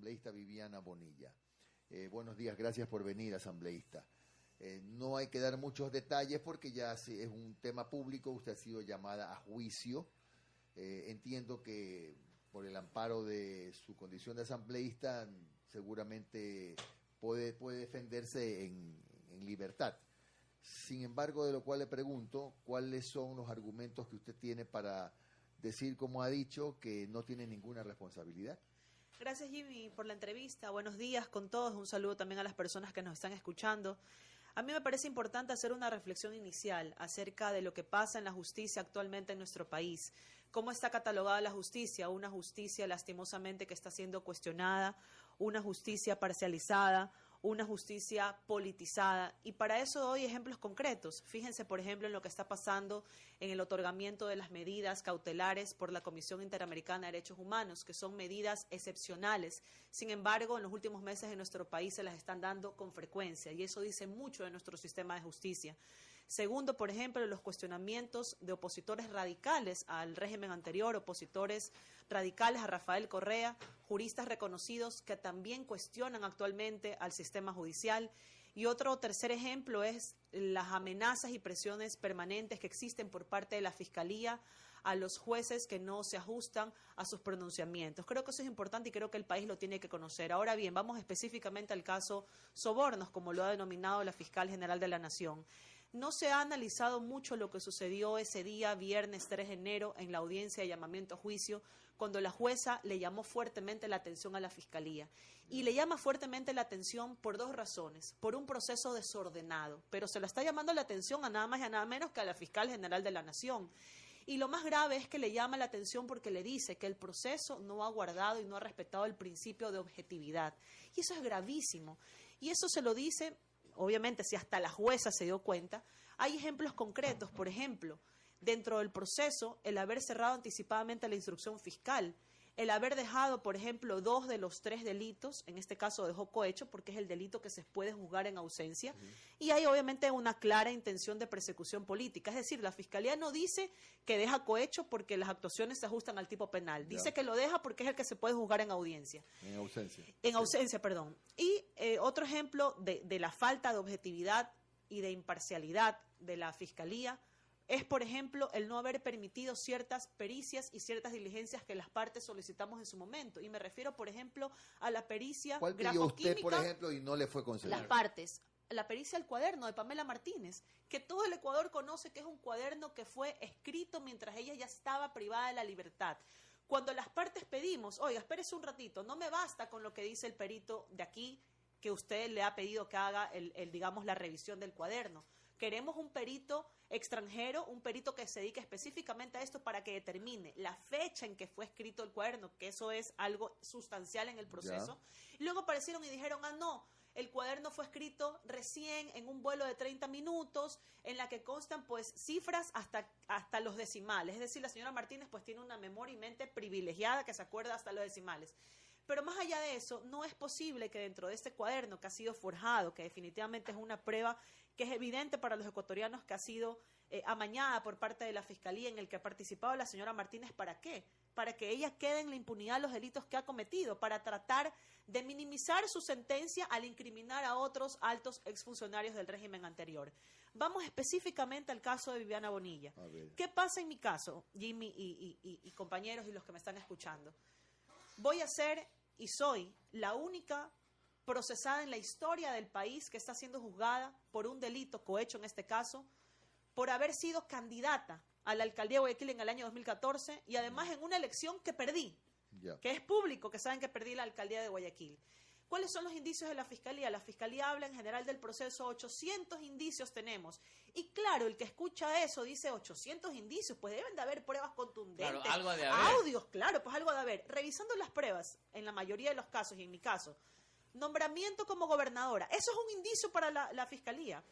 asambleísta Viviana Bonilla. Buenos días, gracias por venir, asambleísta. No hay que dar muchos detalles porque ya es un tema público, usted ha sido llamada a juicio. Entiendo que por el amparo de su condición de asambleísta seguramente puede defenderse en libertad. Sin embargo, de lo cual le pregunto, ¿cuáles son los argumentos que usted tiene para decir, como ha dicho, que no tiene ninguna responsabilidad? Gracias, Jimmy, por la entrevista. Buenos días con todos. Un saludo también a las personas que nos están escuchando. A mí me parece importante hacer una reflexión inicial acerca de lo que pasa en la justicia actualmente en nuestro país. ¿Cómo está catalogada la justicia? Una justicia lastimosamente que está siendo cuestionada, una justicia parcializada, una justicia politizada, y para eso doy ejemplos concretos. Fíjense, por ejemplo, en lo que está pasando en el otorgamiento de las medidas cautelares por la Comisión Interamericana de Derechos Humanos, que son medidas excepcionales. Sin embargo, en los últimos meses en nuestro país se las están dando con frecuencia, y eso dice mucho de nuestro sistema de justicia. Segundo, por ejemplo, los cuestionamientos de opositores radicales al régimen anterior, opositores radicales a Rafael Correa, juristas reconocidos que también cuestionan actualmente al sistema judicial. Y otro tercer ejemplo es las amenazas y presiones permanentes que existen por parte de la Fiscalía a los jueces que no se ajustan a sus pronunciamientos. Creo que eso es importante y creo que el país lo tiene que conocer. Ahora bien, vamos específicamente al caso Sobornos, como lo ha denominado la Fiscal General de la Nación. No se ha analizado mucho lo que sucedió ese día, viernes 3 de enero, en la audiencia de llamamiento a juicio, cuando la jueza le llamó fuertemente la atención a la Fiscalía. Y le llama fuertemente la atención por dos razones. Por un proceso desordenado, pero se le está llamando la atención a nada más y a nada menos que a la Fiscal General de la Nación. Y lo más grave es que le llama la atención porque le dice que el proceso no ha guardado y no ha respetado el principio de objetividad. Y eso es gravísimo. Y eso se lo dice, obviamente, si hasta la jueza se dio cuenta. Hay ejemplos concretos, por ejemplo, dentro del proceso, el haber cerrado anticipadamente la instrucción fiscal, el haber dejado, por ejemplo, 2 de los 3 delitos, en este caso dejó cohecho porque es el delito que se puede juzgar en ausencia, y hay obviamente una clara intención de persecución política. Es decir, la Fiscalía no dice que deja cohecho porque las actuaciones se ajustan al tipo penal, dice que lo deja porque es el que se puede juzgar en audiencia. En ausencia. En ausencia, perdón. Y otro ejemplo de la falta de objetividad y de imparcialidad de la Fiscalía es, por ejemplo, el no haber permitido ciertas pericias y ciertas diligencias que las partes solicitamos en su momento. Y me refiero, por ejemplo, a la pericia ¿cuál pidió usted, por ejemplo, y no le fue concedido? Las partes. La pericia del cuaderno de Pamela Martínez, que todo el Ecuador conoce que es un cuaderno que fue escrito mientras ella ya estaba privada de la libertad. Cuando las partes pedimos, oiga, espérese un ratito, no me basta con lo que dice el perito de aquí, que usted le ha pedido que haga digamos, la revisión del cuaderno. Queremos un perito extranjero, un perito que se dedique específicamente a esto para que determine la fecha en que fue escrito el cuaderno, que eso es algo sustancial en el proceso. Y luego aparecieron y dijeron, no, el cuaderno fue escrito recién en un vuelo de 30 minutos, en la que constan pues cifras hasta los decimales. Es decir, la señora Martínez pues tiene una memoria y mente privilegiada que se acuerda hasta los decimales. Pero más allá de eso, no es posible que dentro de este cuaderno que ha sido forjado, que definitivamente es una prueba que es evidente para los ecuatorianos que ha sido amañada por parte de la Fiscalía, en el que ha participado la señora Martínez, ¿para qué? Para que ella quede en la impunidad de los delitos que ha cometido, para tratar de minimizar su sentencia al incriminar a otros altos exfuncionarios del régimen anterior. Vamos específicamente al caso de Viviana Bonilla. ¿Qué pasa en mi caso, Jimmy y compañeros y los que me están escuchando? Voy a ser y soy la única procesada en la historia del país que está siendo juzgada por un delito cohecho en este caso, por haber sido candidata a la alcaldía de Guayaquil en el año 2014 y además en una elección que perdí, que es público, que saben que perdí la alcaldía de Guayaquil. ¿Cuáles son los indicios de la Fiscalía? La Fiscalía habla en general del proceso, 800 indicios tenemos. Y claro, el que escucha eso dice 800 indicios, pues deben de haber pruebas contundentes. Claro, algo de haber. Audios, claro, pues algo de haber. Revisando las pruebas, en la mayoría de los casos, y en mi caso, nombramiento como gobernadora, eso es un indicio para la Fiscalía.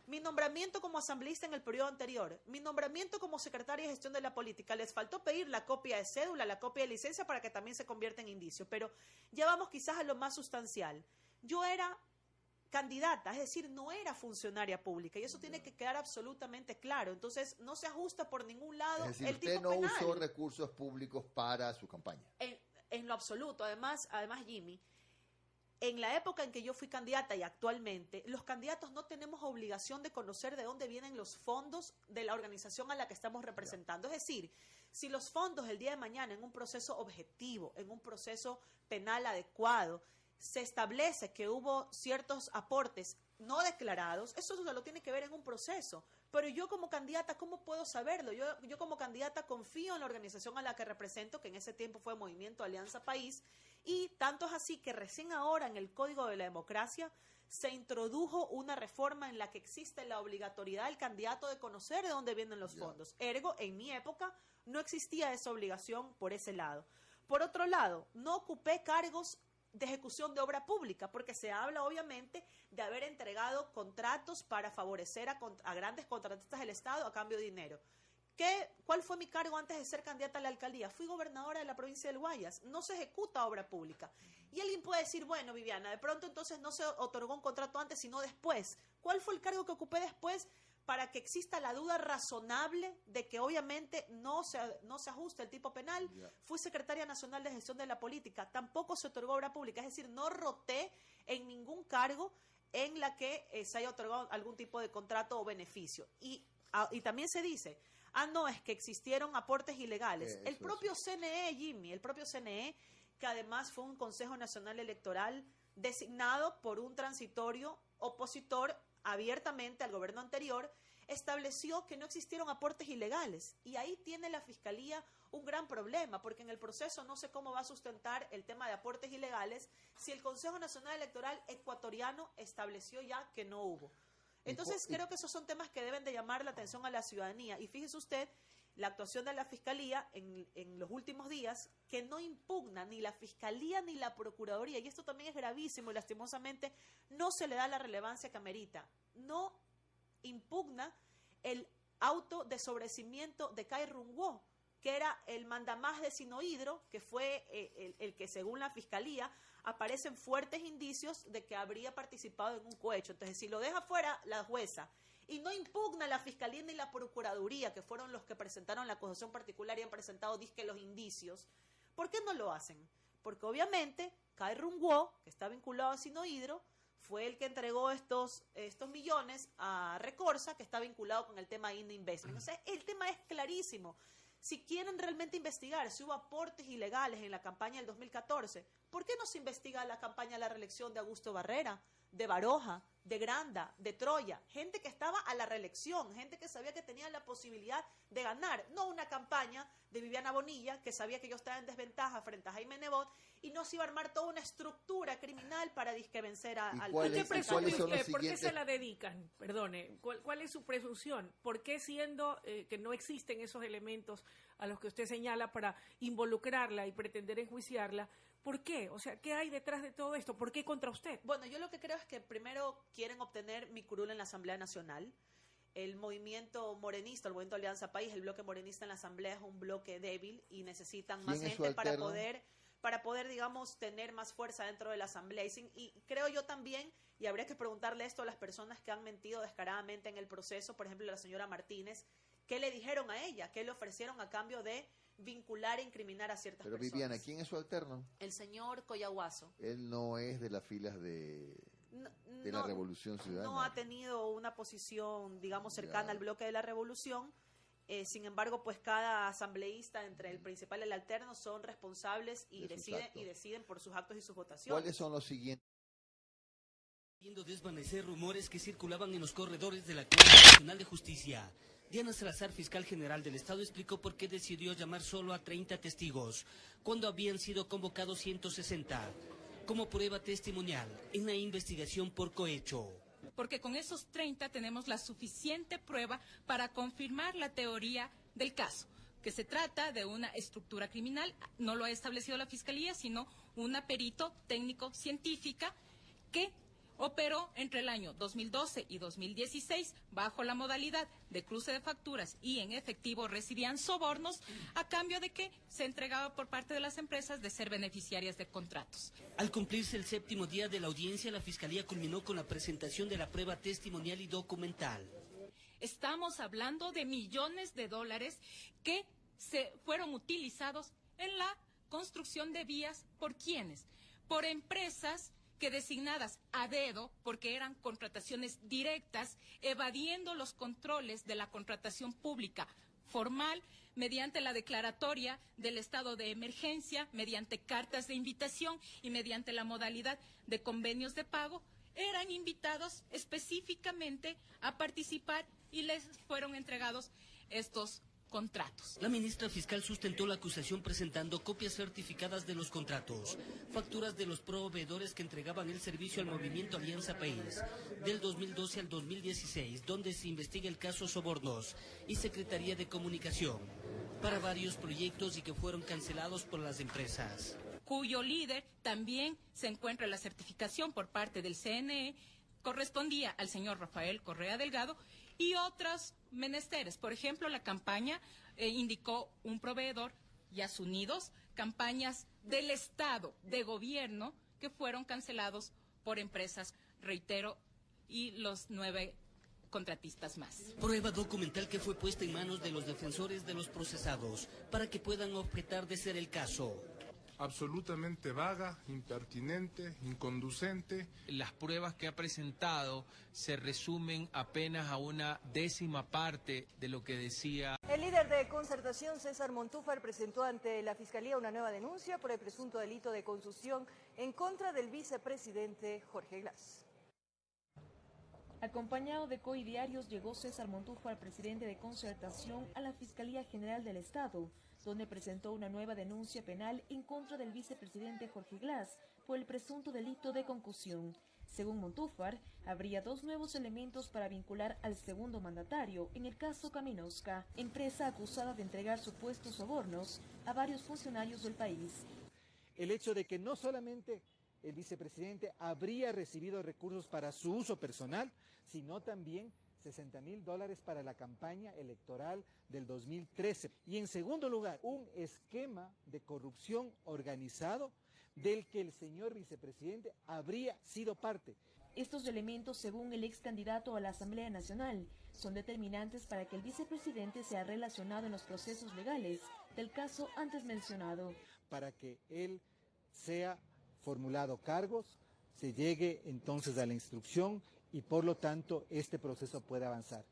Mi nombramiento como asambleísta en el periodo anterior, mi nombramiento como secretaria de gestión de la política, les faltó pedir la copia de cédula, la copia de licencia para que también se convierta en indicio, pero ya vamos quizás a lo más sustancial. Yo era candidata, es decir, no era funcionaria pública y eso tiene que quedar absolutamente claro, entonces no se ajusta por ningún lado es decir, el tipo usted no penal. usó recursos públicos para su campaña. en lo absoluto. Además, Jimmy, en la época en que yo fui candidata y actualmente, los candidatos no tenemos obligación de conocer de dónde vienen los fondos de la organización a la que estamos representando. Es decir, si los fondos el día de mañana en un proceso objetivo, en un proceso penal adecuado, se establece que hubo ciertos aportes no declarados, eso se lo tiene que ver en un proceso. Pero yo como candidata, ¿cómo puedo saberlo? Yo como candidata confío en la organización a la que represento, que en ese tiempo fue Movimiento Alianza País, y tanto es así que recién ahora en el Código de la Democracia se introdujo una reforma en la que existe la obligatoriedad del candidato de conocer de dónde vienen los fondos. Ergo, en mi época no existía esa obligación por ese lado. Por otro lado, no ocupé cargos de ejecución de obra pública, porque se habla obviamente de haber entregado contratos para favorecer a grandes contratistas del Estado a cambio de dinero. ¿Cuál fue mi cargo antes de ser candidata a la alcaldía? Fui gobernadora de la provincia del Guayas. No se ejecuta obra pública. Y alguien puede decir, bueno, Viviana, de pronto entonces no se otorgó un contrato antes, sino después. ¿Cuál fue el cargo que ocupé después? Para que exista la duda razonable de que obviamente no se ajusta el tipo penal. Fui secretaria nacional de gestión de la política, tampoco se otorgó obra pública, es decir, no roté en ningún cargo en la que se haya otorgado algún tipo de contrato o beneficio. Y también se dice, no, es que existieron aportes ilegales. El propio CNE, Jimmy, el propio CNE, que además fue un Consejo Nacional Electoral designado por un transitorio opositor abiertamente al gobierno anterior, estableció que no existieron aportes ilegales. Y ahí tiene la Fiscalía un gran problema, porque en el proceso no sé cómo va a sustentar el tema de aportes ilegales si el Consejo Nacional Electoral ecuatoriano estableció ya que no hubo. Entonces creo que esos son temas que deben de llamar la atención a la ciudadanía. Y fíjese usted, la actuación de la Fiscalía en los últimos días, que no impugna ni la Fiscalía ni la Procuraduría, y esto también es gravísimo y lastimosamente no se le da la relevancia que amerita, no impugna el auto de sobreseimiento de Cai Rungwo, que era el mandamás de Sinohidro, que fue el que según la Fiscalía aparecen fuertes indicios de que habría participado en un cohecho. Entonces, si lo deja fuera la jueza y no impugna la Fiscalía ni la Procuraduría, que fueron los que presentaron la acusación particular y han presentado disque los indicios, ¿por qué no lo hacen? Porque obviamente Cai Rungwo, que está vinculado a Sinohidro, fue el que entregó estos millones a Recorsa, que está vinculado con el tema India Investment. O sea, el tema es clarísimo. Si quieren realmente investigar si hubo aportes ilegales en la campaña del 2014, ¿por qué no se investiga la campaña de la reelección de Augusto Barrera, de Baroja, de Granda, de Troya? Gente que estaba a la reelección, gente que sabía que tenía la posibilidad de ganar, no una campaña de Viviana Bonilla, que sabía que yo estaba en desventaja frente a Jaime Nebot, y no se iba a armar toda una estructura criminal para disque vencer al... ¿Por qué presume usted? ¿Por qué se la dedican? Perdone, ¿cuál es su presunción? ¿Por qué siendo que no existen esos elementos a los que usted señala para involucrarla y pretender enjuiciarla? ¿Por qué? O sea, ¿qué hay detrás de todo esto? ¿Por qué contra usted? Bueno, yo lo que creo es que primero quieren obtener mi curul en la Asamblea Nacional. El movimiento morenista, el movimiento Alianza País, el bloque morenista en la Asamblea es un bloque débil y necesitan más gente para poder, digamos, tener más fuerza dentro de la Asamblea. Y creo yo también, y habría que preguntarle esto a las personas que han mentido descaradamente en el proceso, por ejemplo, la señora Martínez, ¿qué le dijeron a ella? ¿Qué le ofrecieron a cambio de vincular e incriminar a ciertas personas? Pero Viviana, ¿quién es su alterno? El señor Coyahuaso. Él no es de las filas de la Revolución Ciudadana. No ha tenido una posición, digamos, cercana al bloque de la Revolución. Sin embargo, pues cada asambleísta entre el principal y el alterno son responsables y deciden por sus actos y sus votaciones. ¿Cuáles son los siguientes? Desvanecer rumores que circulaban en los corredores de la Corte Nacional de Justicia. Diana Salazar, fiscal general del Estado, explicó por qué decidió llamar solo a 30 testigos, cuando habían sido convocados 160, como prueba testimonial en la investigación por cohecho. Porque con esos 30 tenemos la suficiente prueba para confirmar la teoría del caso, que se trata de una estructura criminal, no lo ha establecido la Fiscalía, sino una perito técnico-científica que operó entre el año 2012 y 2016 bajo la modalidad de cruce de facturas y en efectivo recibían sobornos a cambio de que se entregaba por parte de las empresas de ser beneficiarias de contratos. Al cumplirse el 7º día de la audiencia, la Fiscalía culminó con la presentación de la prueba testimonial y documental. Estamos hablando de millones de dólares que se fueron utilizados en la construcción de vías, ¿por quiénes? Por empresas que designadas a dedo, porque eran contrataciones directas, evadiendo los controles de la contratación pública formal, mediante la declaratoria del estado de emergencia, mediante cartas de invitación y mediante la modalidad de convenios de pago, eran invitados específicamente a participar y les fueron entregados estos contratos. La ministra fiscal sustentó la acusación presentando copias certificadas de los contratos, facturas de los proveedores que entregaban el servicio al movimiento Alianza País del 2012 al 2016, donde se investiga el caso Sobornos, y Secretaría de Comunicación para varios proyectos y que fueron cancelados por las empresas. Cuyo líder también se encuentra la certificación por parte del CNE, correspondía al señor Rafael Correa Delgado, y otros menesteres. Por ejemplo, la campaña indicó un proveedor, Yas Unidos, campañas del Estado, de gobierno, que fueron cancelados por empresas, reitero, y los 9 contratistas más. Prueba documental que fue puesta en manos de los defensores de los procesados para que puedan objetar de ser el caso. Absolutamente vaga, impertinente, inconducente. Las pruebas que ha presentado se resumen apenas a una décima parte de lo que decía. El líder de Concertación, César Montúfar, presentó ante la Fiscalía una nueva denuncia por el presunto delito de concusión en contra del vicepresidente Jorge Glass. Acompañado de coidiarios, llegó César Montúfar, presidente de Concertación, a la Fiscalía General del Estado, donde presentó una nueva denuncia penal en contra del vicepresidente Jorge Glass por el presunto delito de concusión. Según Montúfar, habría 2 nuevos elementos para vincular al segundo mandatario en el caso Caminosca, empresa acusada de entregar supuestos sobornos a varios funcionarios del país. El hecho de que no solamente el vicepresidente habría recibido recursos para su uso personal, sino también $60,000 para la campaña electoral del 2013. Y en segundo lugar, un esquema de corrupción organizado del que el señor vicepresidente habría sido parte. Estos elementos, según el ex candidato a la Asamblea Nacional, son determinantes para que el vicepresidente sea relacionado en los procesos legales del caso antes mencionado. Para que él sea formulado cargos, se llegue entonces a la instrucción y por lo tanto este proceso puede avanzar.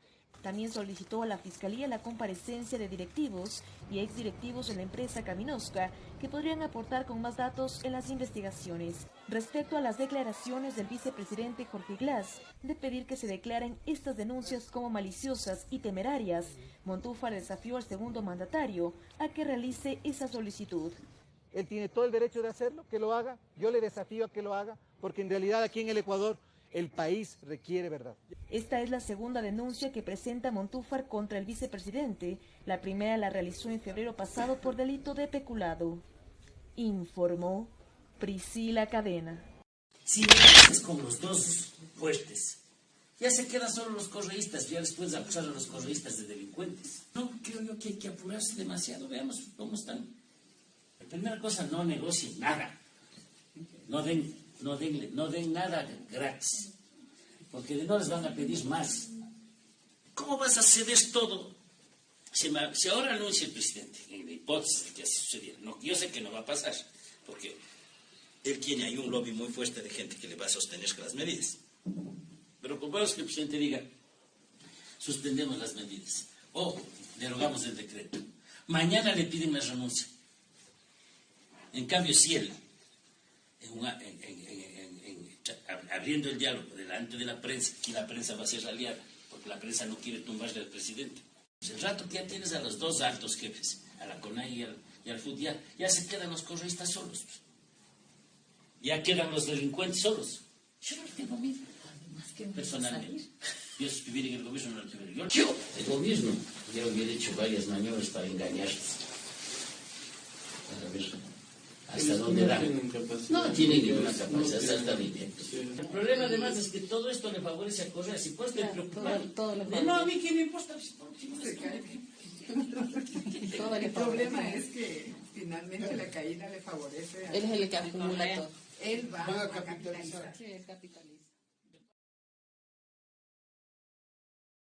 También solicitó a la Fiscalía la comparecencia de directivos y exdirectivos de la empresa Caminosca que podrían aportar con más datos en las investigaciones. Respecto a las declaraciones del vicepresidente Jorge Glass de pedir que se declaren estas denuncias como maliciosas y temerarias, Montúfar desafió al segundo mandatario a que realice esa solicitud. Él tiene todo el derecho de hacerlo, que lo haga, yo le desafío a que lo haga, porque en realidad aquí en el Ecuador el país requiere verdad. Esta es la segunda denuncia que presenta Montúfar contra el vicepresidente. La primera la realizó en febrero pasado por delito de peculado. Informó Priscila Cadena. Si es con los 2 fuertes, ya se quedan solo los correístas, ya les puedes acusar a los correístas de delincuentes. No, creo yo que hay que apurarse demasiado, veamos cómo están. La primera cosa, no negocien nada, no den nada gratis, porque no les van a pedir más. ¿Cómo vas a ceder todo? Si ahora anuncia el presidente, en la hipótesis de que así sucediera, no, yo sé que no va a pasar, porque él tiene ahí un lobby muy fuerte de gente que le va a sostener con las medidas. Pero supongamos que el presidente diga, suspendemos las medidas, o derogamos el decreto. Mañana le piden la renuncia. En cambio, si él, abriendo el diálogo delante de la prensa, y la prensa va a ser aliada, porque la prensa no quiere tumbarle al presidente. El rato que ya tienes a los 2 altos jefes, a la CONAI y al FUD, ya se quedan los correístas solos. Ya quedan los delincuentes solos. Yo no tengo miedo, personalmente. Yo si viviera en el gobierno no lo tuviera. Yo, el gobierno, ya hubiera hecho varias maniobras para engañarles. Para ver hasta dónde da. No tienen ninguna capacidad, hasta bien. El problema además es que todo esto le favorece a Correa. Si pues estoy preocupado. No, a mí qué me importa. El problema es que finalmente la caída le favorece a él es el que acumula todo. Él va a capitalizar. Sí, el capitalismo.